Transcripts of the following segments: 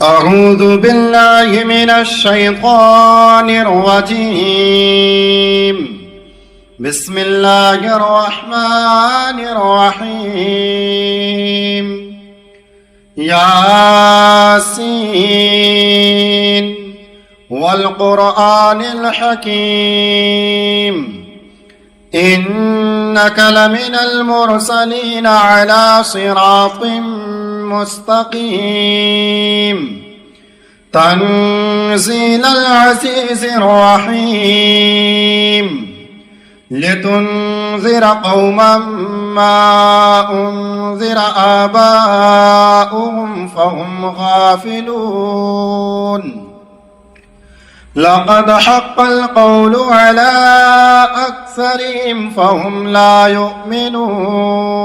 أعوذ بالله من الشيطان الرجيم. بسم الله الرحمن الرحيم. ياسين والقرآن الحكيم إنك لمن المرسلين على صراط مستقيم تنزيل العزيز الرحيم لتنذر قوما ما أنذر آباؤهم فهم غافلون. لقد حق القول على أكثرهم فهم لا يؤمنون.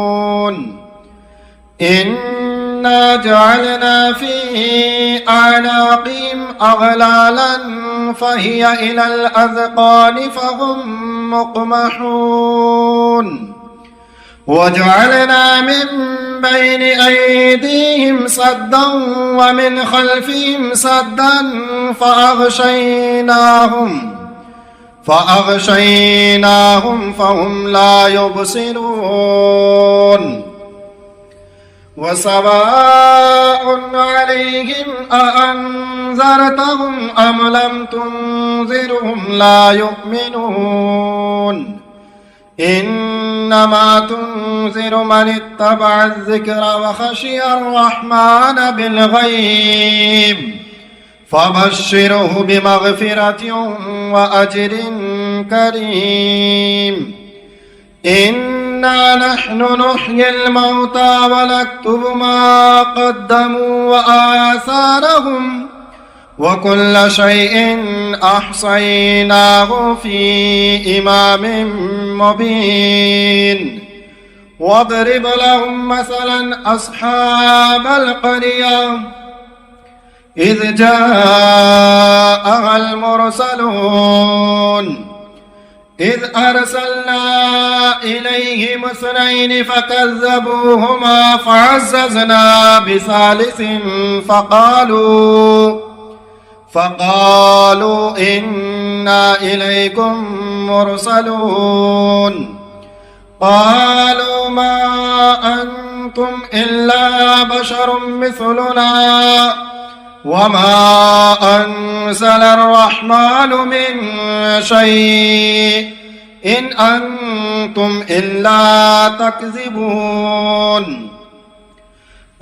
إنا جعلنا في أعناقهم أغلالا فهي إلى الأذقان فهم مقمحون. وجعلنا من بين أيديهم سدا ومن خلفهم سدا فأغشيناهم فهم لا يبصرون. وسواء عليهم أأنذرتهم أم لم تنذرهم لا يؤمنون. إنما تنذر من اتبع الذكر وخشي الرحمن بالغيب فبشره بمغفرة وأجر كريم. إنا نحن نحيي الموتى ونكتب ما قدموا وآثارهم وكل شيء أحصيناه في إمام مبين. واضرب لهم مثلا أصحاب القرية إذ جاءها المرسلون إذ أرسلنا إليهم اثنين فكذبوهما فعززنا بثالث فقالوا إنا إليكم مرسلون. قالوا ما أنتم إلا بشر مثلنا وما أنزل الرحمن من شيء إن أنتم إلا تكذبون.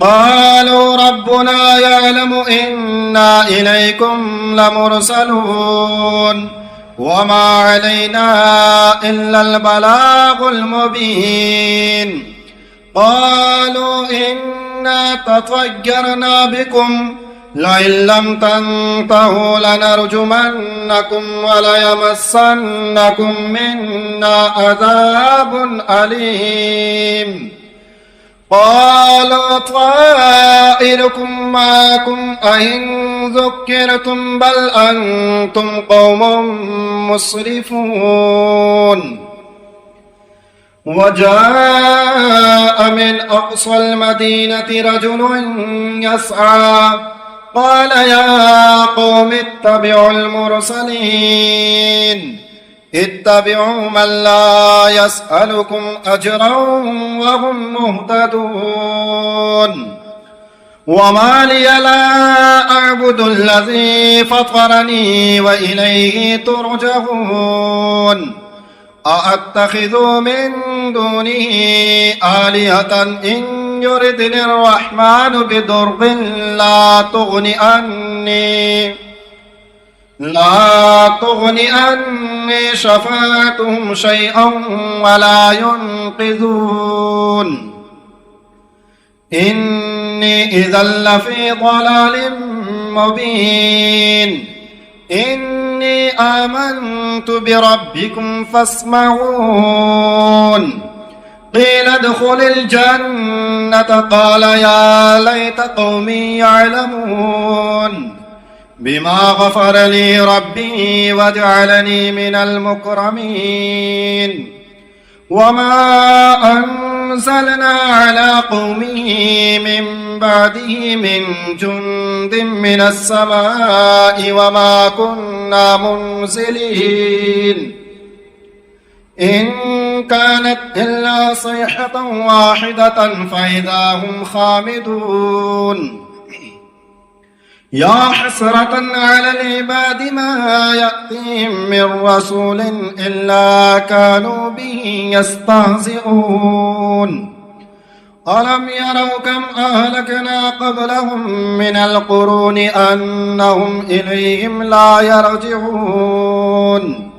قالوا ربنا يعلم إنا إليكم لمرسلون وما علينا إلا البلاغ المبين. قالوا إنا تطيرنا بكم لئن لم تنتهوا لنرجمنكم وليمسنكم منا عذاب أليم. قالوا طائركم معكم أئن ذكرتم بل أنتم قوم مسرفون. وجاء من أقصى المدينة رجل يسعى قال يا قوم اتبعوا المرسلين اتبعوا من لا يسألكم أجرا وهم مهتدون. وما لي لا أعبد الذي فطرني وإليه ترجعون. أأتخذ من دونه آلهة إن يردني الرحمن بضر لا تغني عني شفاعتهم شيئا ولا ينقذون. إني إذا لفي ضلال مبين. إني آمنت بربكم فاسمعون. قيل ادخل الجنة قال يا ليت قومي يعلمون بما غفر لي ربي وجعلني من المكرمين. وما أنزلنا على قومه من بعده من جند من السماء وما كنا منزلين إن كانت إلا صيحة واحدة فإذا هم خامدون يا حسرة على العباد ما يأتيهم من رسول إلا كانوا به يستهزئون ألم يروا كم أهلكنا قبلهم من القرون أنهم إليهم لا يرجعون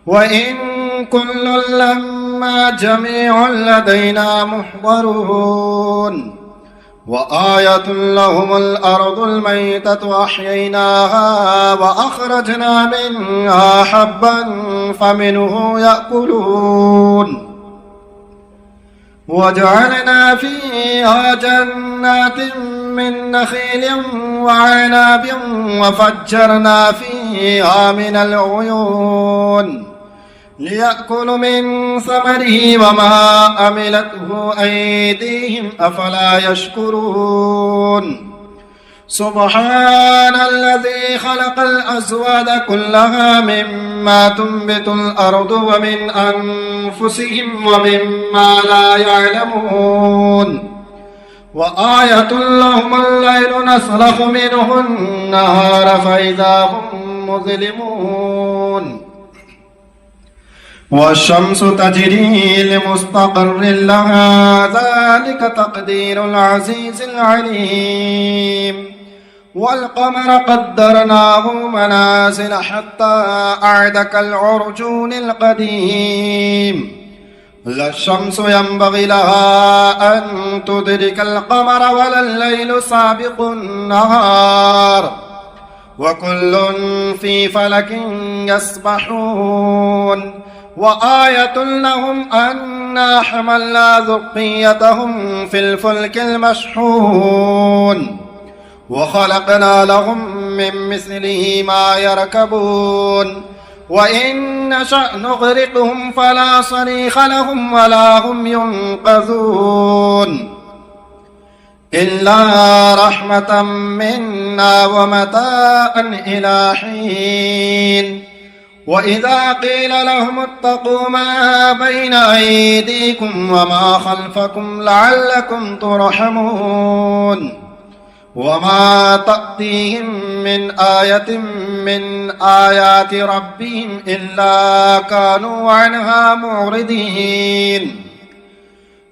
وإن كل لما جميع لدينا محضرون وآية لهم الأرض الميتة أحييناها وأخرجنا منها حبا فمنه يأكلون وجعلنا فيها جنات من نخيل وعناب وفجرنا فيها من العيون ليأكلوا من ثمره وما عملته أيديهم أفلا يشكرون سبحان الذي خلق الأزواج كلها مما تنبت الأرض ومن أنفسهم ومما لا يعلمون وآية لهم الليل نسلخ منه النهار فإذا هم مظلمون والشمس تجري لمستقر لها ذلك تقدير العزيز العليم والقمر قدرناه منازل حتى أعد كالعرجون القديم لا الشمس ينبغي لها أن تدرك القمر ولا الليل سابق النهار وكل في فلك يسبحون وآية لهم أنا حملنا ذريتهم في الفلك المشحون وخلقنا لهم من مثله ما يركبون وإن نشأ نغرقهم فلا صريخ لهم ولا هم ينقذون إلا رحمة منا ومتاعا إلى حين وإذا قيل لهم اتقوا ما بين أيديكم وما خلفكم لعلكم ترحمون وما تأتيهم من آية من آيات ربهم إلا كانوا عنها معرضين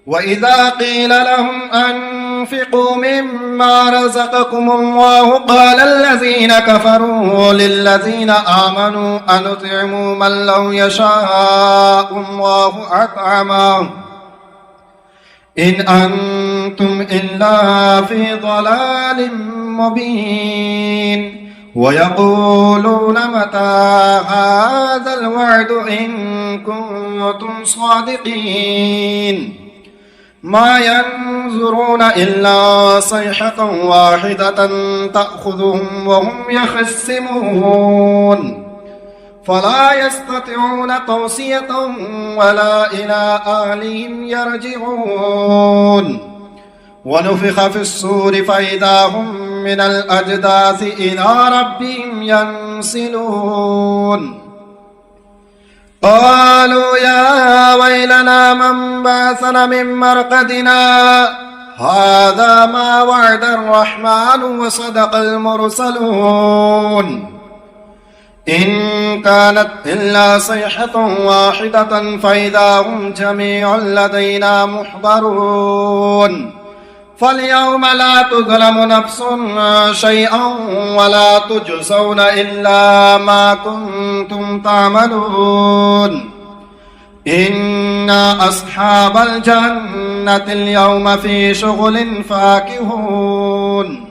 وإذا قيل لهم أنفقوا مما رزقكم الله قال الذين كفروا للذين آمنوا أنطعم من لو يشاء الله أطعمه إن أنتم إلا في ضلال مبين ويقولون متى هذا الوعد إن كنتم صادقين ما ينظرون إلا صيحة واحدة تأخذهم وهم يخصمون فلا يستطيعون توصية ولا إلى أهلهم يرجعون ونفخ في الصور فإذا هم من الأجداث إلى ربهم ينسلون قالوا يا ويلنا من بعثنا من مرقدنا هذا ما وعد الرحمن وصدق المرسلون إن كانت إلا صيحة واحدة فإذا هم جميع لدينا محضرون فاليوم لا تظلم نفس شيئا ولا تجزون إلا ما كنتم تعملون إن أصحاب الجنة اليوم في شغل فاكهون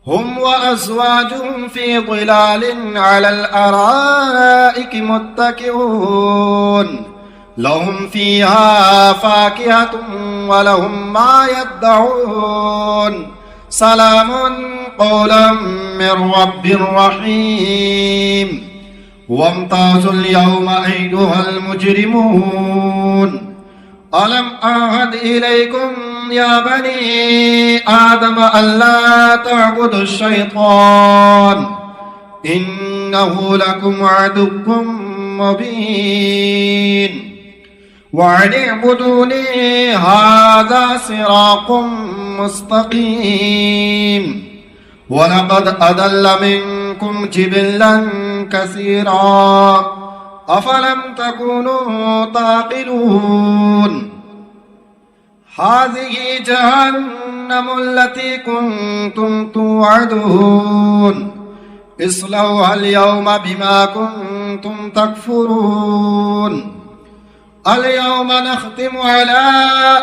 هم وأزواجهم في ظلال على الأرائك متكئون لهم فيها فاكهة ولهم ما يدعون سلام قولا من رب رحيم وامتازوا اليوم أيها المجرمون ألم أعهد إليكم يا بني آدم ألا تعبدوا الشيطان إنه لكم عدو مبين وأن اعبدوني هذا صراط مستقيم ولقد أضل منكم جبلا كثيرا أفلم تكونوا تعقلون هذه جهنم التي كنتم توعدون اصلوها اليوم بما كنتم تكفرون اليوم نختم على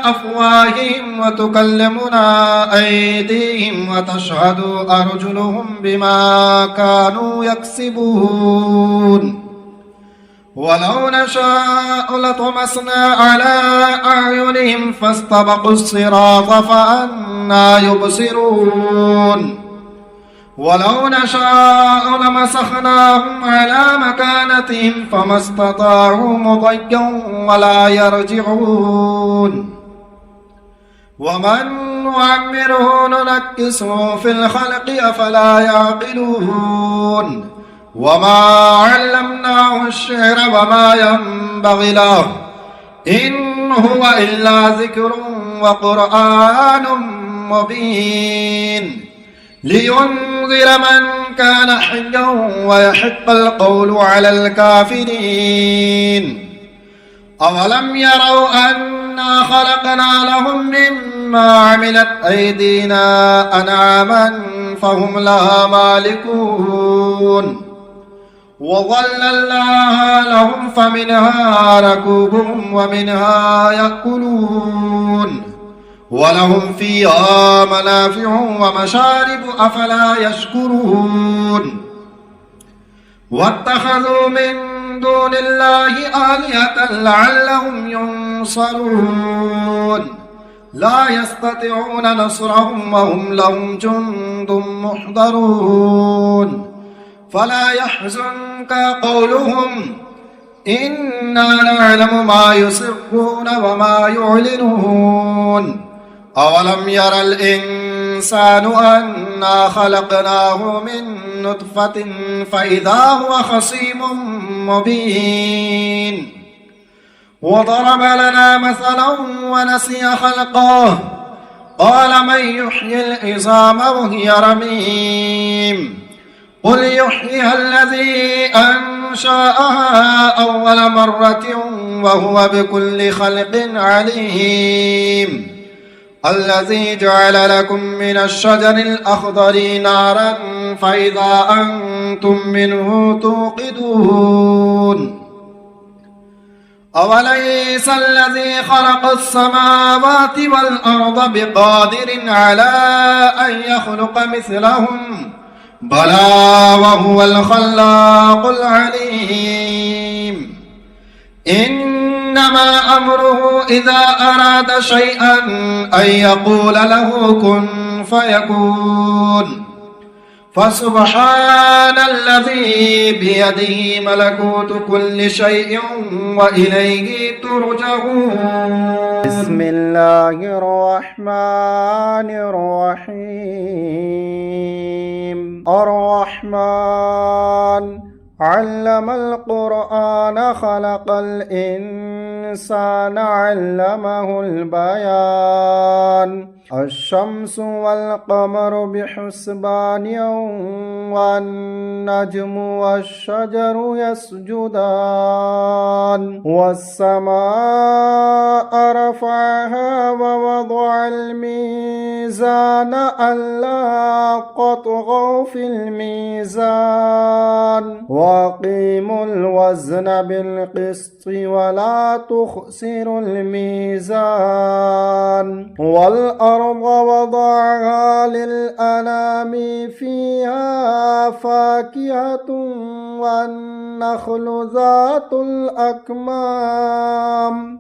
أفواههم وتكلمنا أيديهم وتشهد أرجلهم بما كانوا يكسبون ولو نشاء لطمسنا على أعينهم فاستبقوا الصراط فأنى يبصرون ولو نشاء لمسخناهم على مكانتهم فما استطاعوا مضيا ولا يرجعون ومن نعمره ننكسه في الخلق أفلا يعقلون وما علمناه الشعر وما ينبغي له إن هو إلا ذكر وقرآن مبين لينذر من كان حيا ويحق القول على الكافرين أولم يروا أنا خلقنا لهم مما عملت أيدينا أنعاما فهم لها مالكون وظللناها لهم فمنها ركوبهم ومنها يأكلون ولهم فيها منافع ومشارب أفلا يشكرون واتخذوا من دون الله آلهة لعلهم ينصرون لا يستطيعون نصرهم وهم لهم جند محضرون فلا يحزنك قولهم إنا نعلم ما يسرون وما يعلنون أولم ير الإنسان أنا خلقناه من نطفة فإذا هو خصيم مبين وضرب لنا مثلا ونسي خلقه قال من يحيي العظام وهي رميم قل يحييها الذي أنشأها أول مرة وهو بكل خلق عليم الذي جعل لكم من الشجر الأخضر نارا فإذا أنتم منه توقدون أوليس الذي خلق السماوات والأرض بقادر على أن يخلق مثلهم بلى وهو الخلاق العليم إنما أمره إذا أراد شيئا أن يقول له كن فيكون فسبحان الذي بيده ملكوت كل شيء وإليه ترجعون بسم الله الرحمن الرحيم الرحمن علم القرآن خلق الإنسان علمه البيان الشمس والقمر بحسبان والنجم والشجر يسجدان والسماء رفعها ووضع الميزان ألا تطغوا في الميزان وأقيموا الوزن بالقسط ولا تخسروا الميزان والأرض وضعها للأنام فيها فاكهة والنخل ذات الأكمام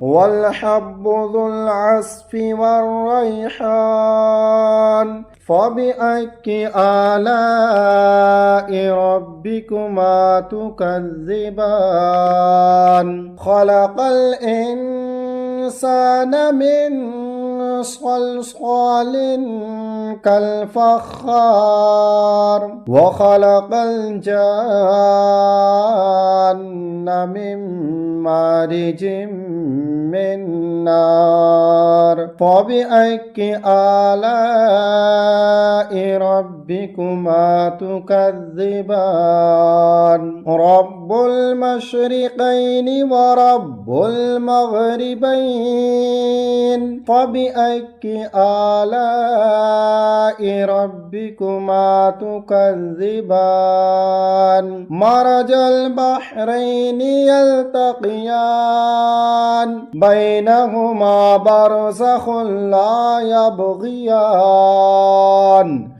والحب ذو العصف والريحان فبأي آلاء ربكما تكذبان خلق الإنسان الإنسان من صلصال كالفخار وخلق الجان من مارج من نار فبأي آلاء ربكما تكذبان رب المشرقين ورب المغربين فبأي آلاء ربكما تكذبان مرج البحرين يلتقيان بينهما برزخ لا يبغيان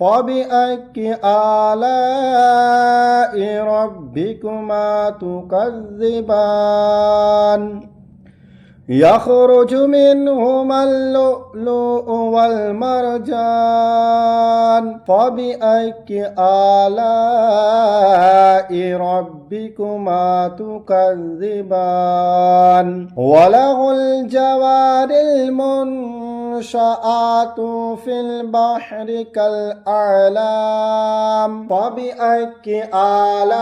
فبأي آلاء ربكما تكذبان يخرج منهما اللؤلؤ والمرجان فبأي آلاء ربكما تكذبان وله الجوار المنشآت في البحر كالأعلام فبأي آلاء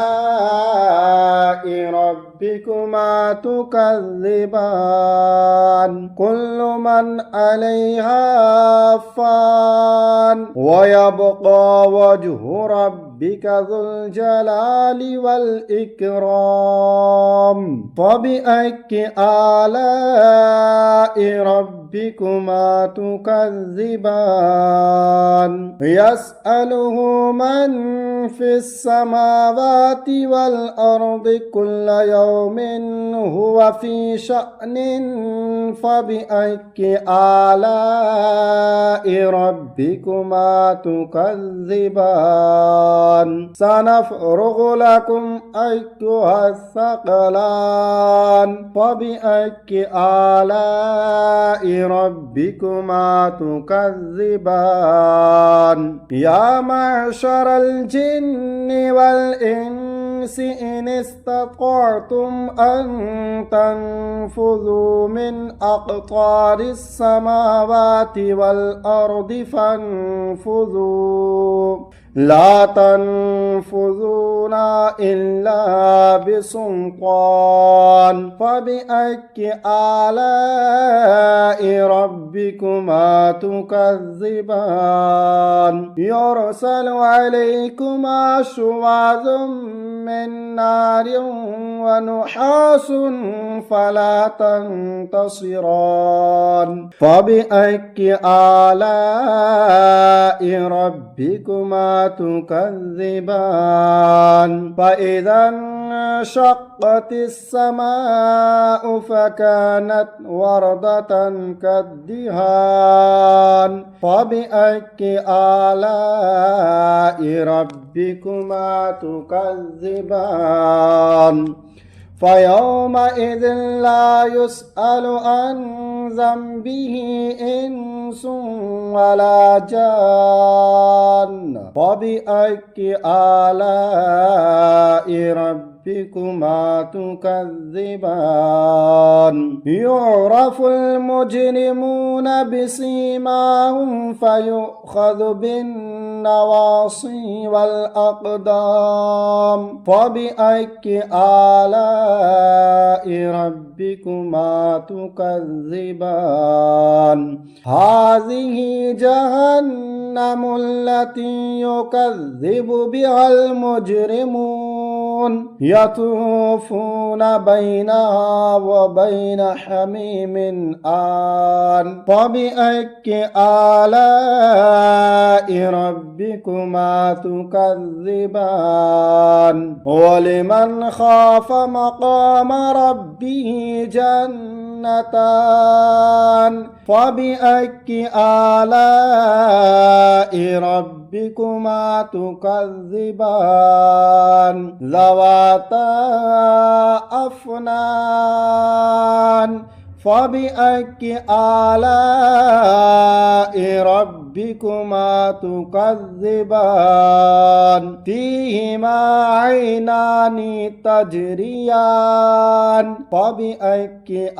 ربكما تكذبان كل من عليها فان ويبقى وجه ربك ذو الجلال والإكرام فبأي آلاء ربكما تكذبان يسأله من في السماوات والأرض كل يوم هو في شأن فبأي آلاء ربكما تكذبان سنفرغ لكم أيها الثقلان فبأي آلاء ربكما تكذبان يا معشر الجن والإنس إن استطعتم أن تنفذوا من أقطار السماوات والأرض فانفذوا لا تنفذون إلا بسلطان فبأي آلاء ربكما تكذبان يرسل عليكما شواظ من نار ونحاس فلا تنتصران فبأي آلاء ربكما تكذبان فإذا انشقت السماء فكانت وردة كالدهان فبأي آلاء ربكما تكذبان فيومئذ لا يسأل عن ذنبه إنس ولا جان فبأي آلاء ربكما تكذبان يعرف المجرمون بسيماهم فيؤخذ بالنواصي والأقدام فبأي آلاء ربكما تكذبان هذه جهنم التي يكذب بها المجرمون يطوفون بينها وبين حميم آن فبأي آلاء ربكما تكذبان ولمن خاف مقام ربه جنتان فبأي آلاء ربكما تكذبان ذواتا أفنان فبأي آلاء ربكما تكذبان فيهما عينان تجريان فبأي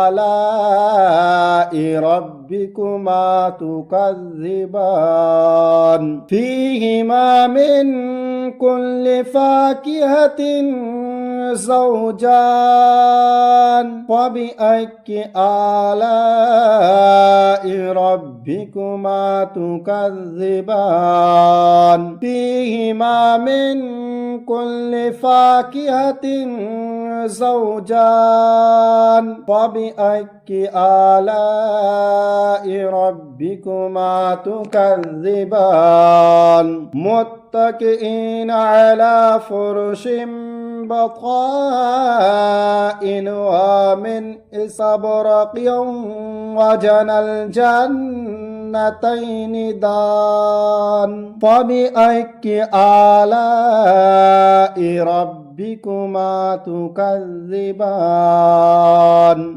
آلاء ربكما تكذبان فيهما من كل فاكهة زوجان فبأي آلاء ربكما تكذبان فيهما من كل فاكهة زوجان فبأي آلاء ربكما تكذبان متكئين على فرش بطائنها من استبرق وجنى الجنتين دان فبأي آلاء ربكما تكذبان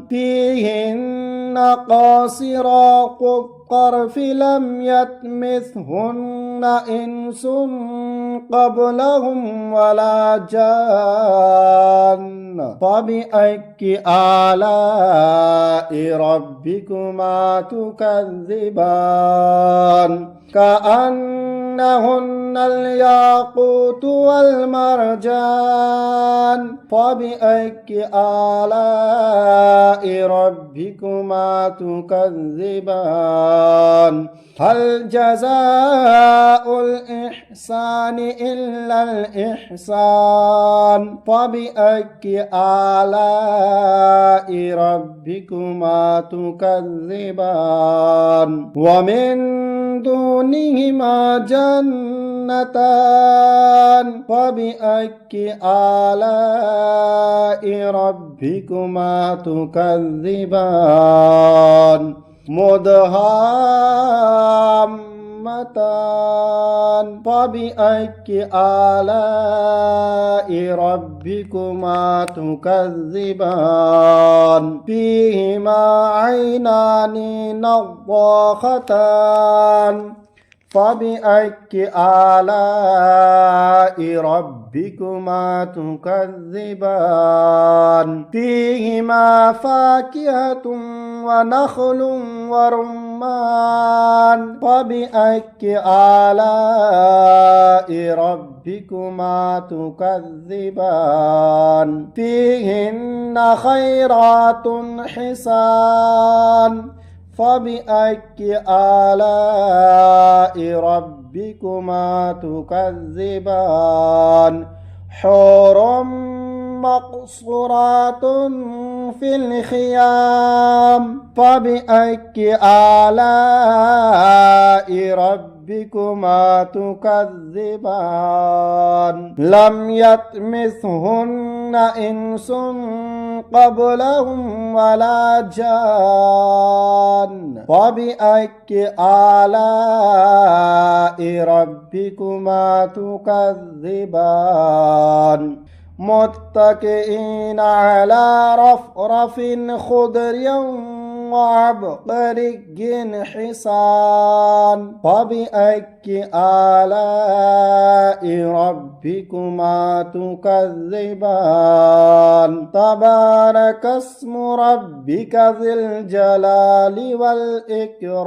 فيهن قاصرات الطرف لم يطمثهن إنس قبلهم ولا جان فبأي آلاء ربكما تكذبان كأنهن الياقوت والمرجان فبأي آلاء ربكما تكذبان هل جزاء الإحسان إلا الإحسان فبأي آلاء ربكما تكذبان ومن دونهما جنتان فبأي آلاء ربكما تكذبان مدهامتان فبأي آلاء ربكما تكذبان فيهما عينان نضاختان فبأي آلاء ربكما تكذبان فيهما فاكهة ونخل ورمان فبأي آلاء ربكما تكذبان فيهن خيرات حسان فبأي آلاء ربكما تكذبان حور مقصورات في الخيام فبأي آلاء ربكما تكذبان لم يطمثهن إنس قبلهم ولا جان فبأي آلاء ربكما تكذبان متكئين على رفرف خضر وعبقري حسان فبأي آلاء ربكما تكذبان تبارك اسم ربك ذي الجلال والإكرام